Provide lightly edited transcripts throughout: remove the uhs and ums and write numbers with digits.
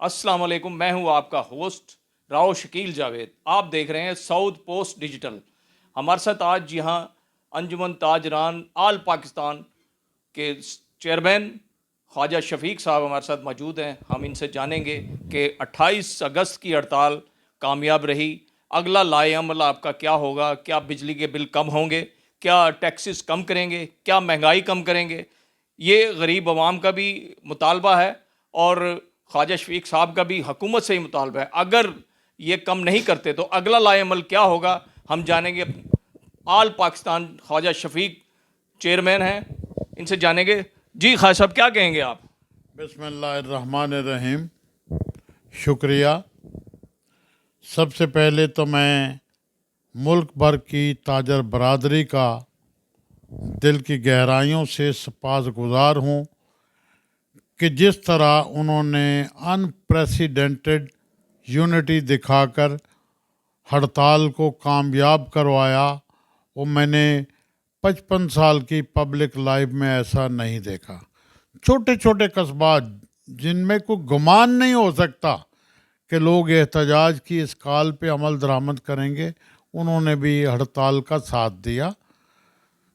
अस्सलाम वालेकुम। मैं हूं आपका होस्ट राव शकील जावेद। आप देख रहे हैं साउथ पोस्ट डिजिटल। हमारे साथ आज यहाँ अंजुमन ताजरान आल पाकिस्तान के चेयरमैन ख्वाजा शफीक साहब हमारे साथ मौजूद हैं। हम इनसे जानेंगे कि 28 अगस्त की हड़ताल कामयाब रही, अगला लाए अमल आपका क्या होगा? क्या बिजली के बिल कम होंगे? क्या टैक्सेस कम करेंगे? क्या महंगाई कम करेंगे? ये गरीब आवाम का भी मुतालबा है और ख्वाजा शफीक साहब का भी हुकूमत से ही मुतालबा है। अगर ये कम नहीं करते तो अगला लाए अमल क्या होगा, हम जानेंगे। आल पाकिस्तान ख्वाजा शफीक चेयरमैन हैं, इनसे जानेंगे। जी ख्वाजा साहब, क्या कहेंगे आप? बिस्मिल्लाहिर्रहमानिर्रहीम। शुक्रिया। सबसे पहले तो मैं मुल्क भर की ताजर बरादरी का दिल की गहराइयों से सपासगुजार हूँ कि जिस तरह उन्होंने अनप्रेसिडेंटेड यूनिटी दिखाकर हड़ताल को कामयाब करवाया, वो मैंने 55 साल की पब्लिक लाइफ में ऐसा नहीं देखा। छोटे छोटे कस्बात जिनमें कोई गुमान नहीं हो सकता कि लोग एहतजाज की इस कॉल पे अमल दरामद करेंगे, उन्होंने भी हड़ताल का साथ दिया।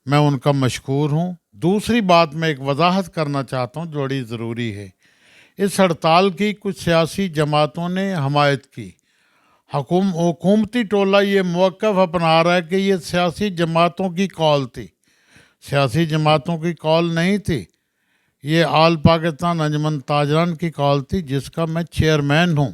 मैं उनका मशकूर हूँ। दूसरी बात मैं एक वजाहत करना चाहता हूँ जो बड़ी ज़रूरी है। इस हड़ताल की कुछ सियासी जमातों ने हमायत की। हुकूमती टोला ये मौक़िफ़ अपना रहा है कि ये सियासी जमातों की कॉल थी। सियासी जमातों की कॉल नहीं थी, ये आल पाकिस्तान अंजुमन ताजरान की कॉल थी, जिसका मैं चेयरमैन हूँ।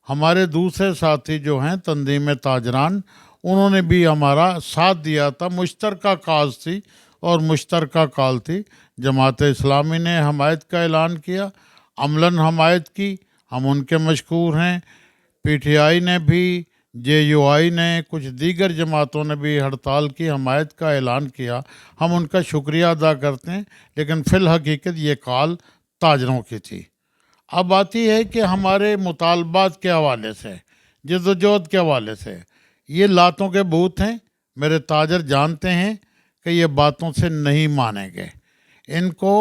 हमारे दूसरे साथी जो हैं तंजीम ताजरान, उन्होंने भी हमारा साथ दिया था। मुश्तरका काज थी और मुश्तरका कॉल थी। जमात इस्लामी ने हमायत का ऐलान किया, अमलन हमायत की, हम उनके मशकूर हैं। पीटीआई ने भी, जेयूआई ने, कुछ दीगर जमातों ने भी हड़ताल की हमायत का ऐलान किया, हम उनका शुक्रिया अदा करते हैं। लेकिन फ़िल हकीकत ये कॉल ताजरों की थी। अब आती है कि हमारे मुतालबात के हवाले से, जद्दोजहद के हवाले से, ये लातों के बूत हैं। मेरे ताजर जानते हैं कि ये बातों से नहीं मानेंगे। इनको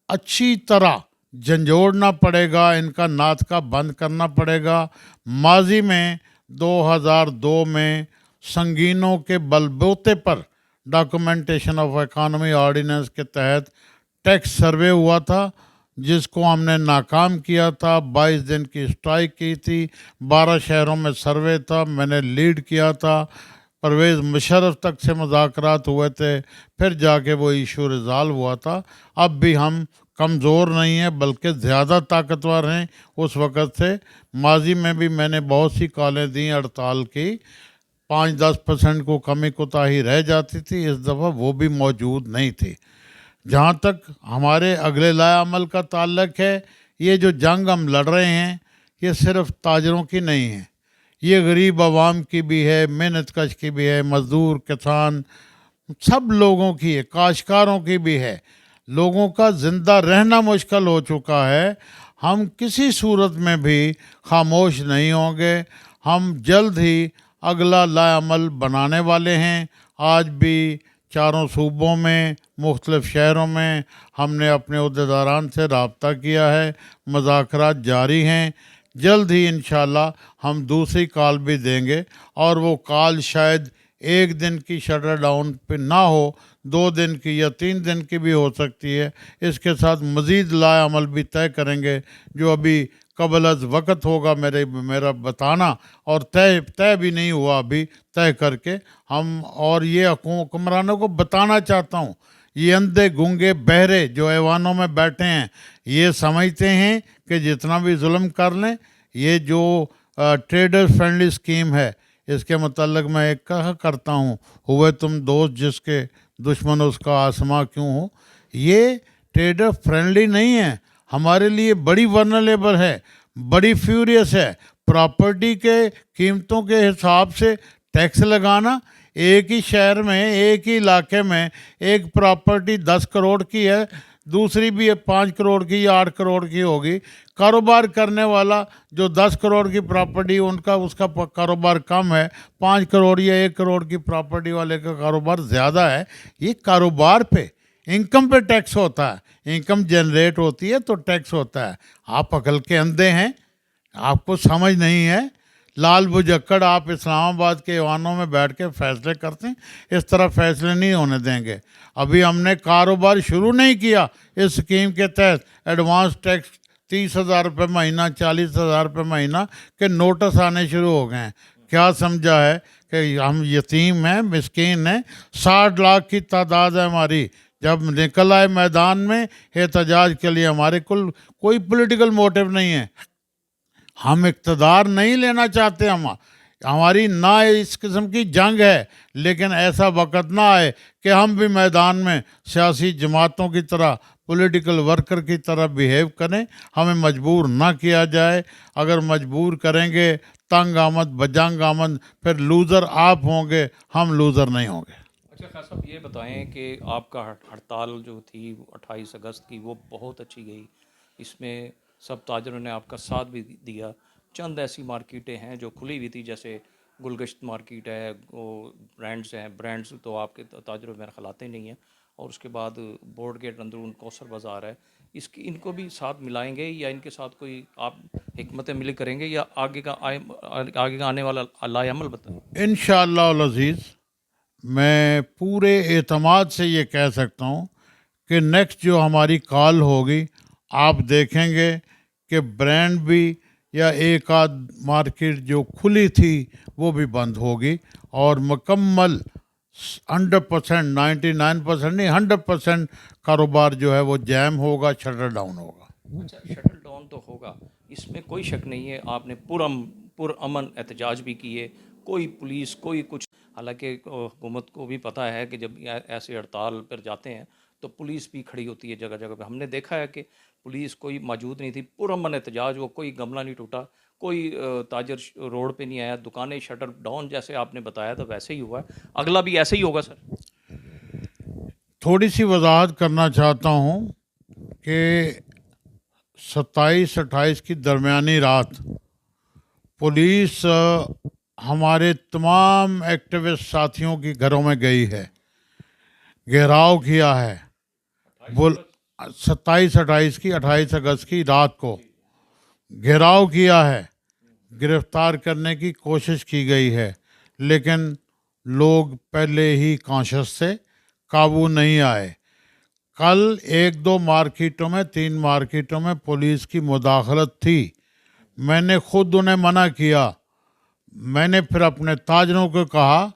अच्छी तरह झंझोड़ना पड़ेगा, इनका नाटका बंद करना पड़ेगा। माजी में 2002 में संगीनों के बलबूते पर डॉक्यूमेंटेशन ऑफ इकॉनमी ऑर्डिनेंस के तहत टैक्स सर्वे हुआ था, जिसको हमने नाकाम किया था। 22 दिन की स्ट्राइक की थी, 12 शहरों में सर्वे था, मैंने लीड किया था। परवेज़ मुशर्रफ तक से मुज़ाकरात हुए थे, फिर जाके वो इशू रिज़ॉल्व हुआ था। अब भी हम कमज़ोर नहीं हैं, बल्कि ज़्यादा ताकतवर हैं उस वक़्त से। माजी में भी मैंने बहुत सी कॉलें दी हड़ताल की, 5-10% को कमी कोताही रह जाती थी, इस दफ़ा वो भी मौजूद नहीं थी। जहाँ तक हमारे अगले लाए अमल का ताल्लुक है, ये जो जंग हम लड़ रहे हैं, ये सिर्फ ताजरों की नहीं है, ये गरीब आवाम की भी है, मेहनत कश की भी है, मज़दूर, किसान, सब लोगों की है, काश्तकारों की भी है। लोगों का ज़िंदा रहना मुश्किल हो चुका है। हम किसी सूरत में भी खामोश नहीं होंगे। हम जल्द ही अगला लाएअमल बनाने वाले हैं। आज भी चारों सूबों में, मुख्तलिफ़ शहरों में हमने अपने अहदेदारान से रब्ता किया है, मुज़ाकरात जारी हैं। जल्द ही इंशाल्लाह हम दूसरी कॉल भी देंगे, और वो कॉल शायद एक दिन की शटर डाउन पे ना हो, 2 दिन की या 3 दिन की भी हो सकती है। इसके साथ मज़ीद लाए अमल भी तय करेंगे, जो अभी कबल अज़ वक़्त होगा मेरा बताना, और तय भी नहीं हुआ अभी, तय करके हम। और ये हुक्मरानों को बताना चाहता हूँ, ये अंधे गूंगे बहरे जो ऐवानों में बैठे हैं, ये समझते हैं कि जितना भी जुल्म कर लें, ये जो ट्रेडर फ्रेंडली स्कीम है, इसके मतलब मैं एक कहा करता हूँ, हुए तुम दोस्त जिसके दुश्मन उसका आसमां क्यों हो। ये ट्रेडर फ्रेंडली नहीं है, हमारे लिए बड़ी वनरेबल है, बड़ी फ्यूरियस है। प्रॉपर्टी के कीमतों के हिसाब से टैक्स लगाना, एक ही शहर में, एक ही इलाके में एक प्रॉपर्टी 10 करोड़ की है, दूसरी भी 5 करोड़ की या 8 करोड़ की होगी। कारोबार करने वाला जो 10 करोड़ की प्रॉपर्टी, उसका कारोबार कम है, 5 करोड़ या 1 करोड़ की प्रॉपर्टी वाले का कारोबार ज़्यादा है। ये कारोबार पे, इनकम पे टैक्स होता है। इनकम जनरेट होती है तो टैक्स होता है। आप अकल के अंधे हैं, आपको समझ नहीं है। लाल बुजक्कड़ आप इस्लामाबाद के ईवानों में बैठ के फैसले करते हैं, इस तरह फैसले नहीं होने देंगे। अभी हमने कारोबार शुरू नहीं किया इस स्कीम के तहत। एडवांस टैक्स 30,000 रुपये महीना, 40,000 रुपये महीना के नोटिस आने शुरू हो गए हैं। क्या समझा है कि हम यतीम हैं, मिस्कीन हैं? 60 लाख की तादाद है हमारी। जब निकल आए मैदान में एहतजाज के लिए, हमारे कुल कोई पॉलिटिकल मोटिव नहीं है। हम इक़्तिदार नहीं लेना चाहते। हमारी ना इस किस्म की जंग है, लेकिन ऐसा वक्त ना आए कि हम भी मैदान में सियासी जमातों की तरह, पॉलिटिकल वर्कर की तरह बिहेव करें। हमें मजबूर ना किया जाए। अगर मजबूर करेंगे, तंग आमद बजंग आमद, फिर लूज़र आप होंगे, हम लूज़र नहीं होंगे। अच्छा खान साहब, ये बताएं कि आपका हड़ताल जो थी 28 अगस्त की, वो बहुत अच्छी गई। इसमें सब ताजरों ने आपका साथ भी दिया। चंद ऐसी मार्केटें हैं जो खुली हुई थी, जैसे गुलगश्त मार्केट है, वो ब्रांड्स तो आपके ताजरों में खिलाते नहीं हैं, और उसके बाद बोर्ड गेट अंदरून कौसर बाज़ार है। इनको भी साथ मिलाएंगे, या इनके साथ कोई आप हिकमत मिली करेंगे, या आगे का आने वाला लाएअमल बताएं। इंशाअल्लाह अज़ीज़, मैं पूरे एतमाद से ये कह सकता हूँ कि नेक्स्ट जो हमारी कॉल होगी, आप देखेंगे कि ब्रांड भी या एक आध मार्केट जो खुली थी वो भी बंद होगी, और मुकम्मल 100%, 99% नहीं, 100% कारोबार जो है वो जैम होगा, शटर डाउन होगा। अच्छा, शटल डाउन तो होगा, इसमें कोई शक नहीं है। आपने पुरअमन एहतजाज भी किए, कोई पुलिस कोई कुछ, हालांकि हुकूमत को भी पता है कि जब ऐसे हड़ताल पर जाते हैं तो पुलिस भी खड़ी होती है जगह जगह पे। हमने देखा है कि पुलिस कोई मौजूद नहीं थी, पुरअमन एहतजाज, वो कोई गमला नहीं टूटा, कोई ताजर रोड पे नहीं आया, दुकानें शटर डाउन जैसे आपने बताया तो वैसे ही हुआ है। अगला भी ऐसे ही होगा सर? थोड़ी सी वजाहत करना चाहता हूँ कि 27-28 की दरमियानी रात पुलिस हमारे तमाम एक्टिविस्ट साथियों की घरों में गई है, घेराव किया है। 27-28 की, 28 अगस्त की रात को घेराव किया है, गिरफ्तार करने की कोशिश की गई है, लेकिन लोग पहले ही कॉन्शियस थे, काबू नहीं आए। कल 1-2 मार्केटों में, 3 मार्केटों में पुलिस की मुदाखलत थी। मैंने खुद उन्हें मना किया। मैंने फिर अपने ताजरों को कहा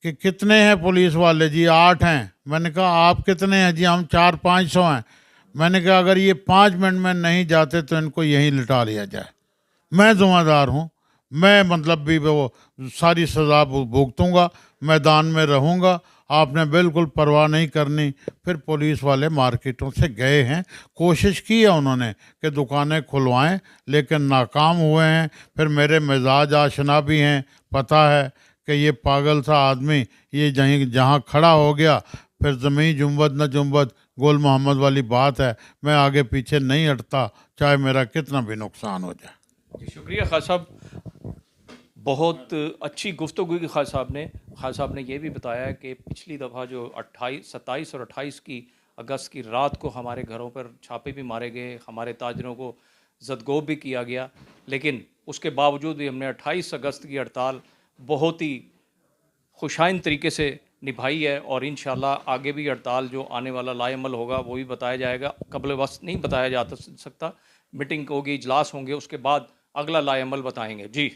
कि कितने हैं पुलिस वाले? जी 8 हैं। मैंने कहा आप कितने हैं? जी हम 400-500 हैं। मैंने कहा अगर ये 5 मिनट में नहीं जाते तो इनको यहीं लिटा लिया जाए। मैं ज़िम्मेदार हूँ, मैं मतलब भी वो सारी सज़ा भुगतूँगा, मैदान में रहूँगा, आपने बिल्कुल परवाह नहीं करनी। फिर पुलिस वाले मार्केटों से गए हैं, कोशिश की है उन्होंने कि दुकानें खुलवाएं, लेकिन नाकाम हुए हैं। फिर मेरे मिजाज आशना भी हैं, पता है कि ये पागल सा आदमी ये जहाँ खड़ा हो गया, फिर ज़मीन जुम्बद न जुम्बद, गोल मोहम्मद वाली बात है। मैं आगे पीछे नहीं हटता, चाहे मेरा कितना भी नुकसान हो जाए। जी शुक्रिया खान साहब, बहुत अच्छी गुफ्तगू की। खान साहब ने ये भी बताया कि पिछली दफ़ा जो 27 और 28 की अगस्त की रात को हमारे घरों पर छापे भी मारे गए, हमारे ताजरों को जदगोब भी किया गया, लेकिन उसके बावजूद भी हमने 28 अगस्त की हड़ताल बहुत ही खुशाइन तरीके से निभाई है, और इंशाल्लाह आगे भी हड़ताल जो आने वाला लाएअमल होगा वो भी बताया जाएगा। कबल वक्त नहीं बताया जा सकता, मीटिंग होगी, इजलास होंगे, उसके बाद अगला लाएअमल बताएंगे। जी।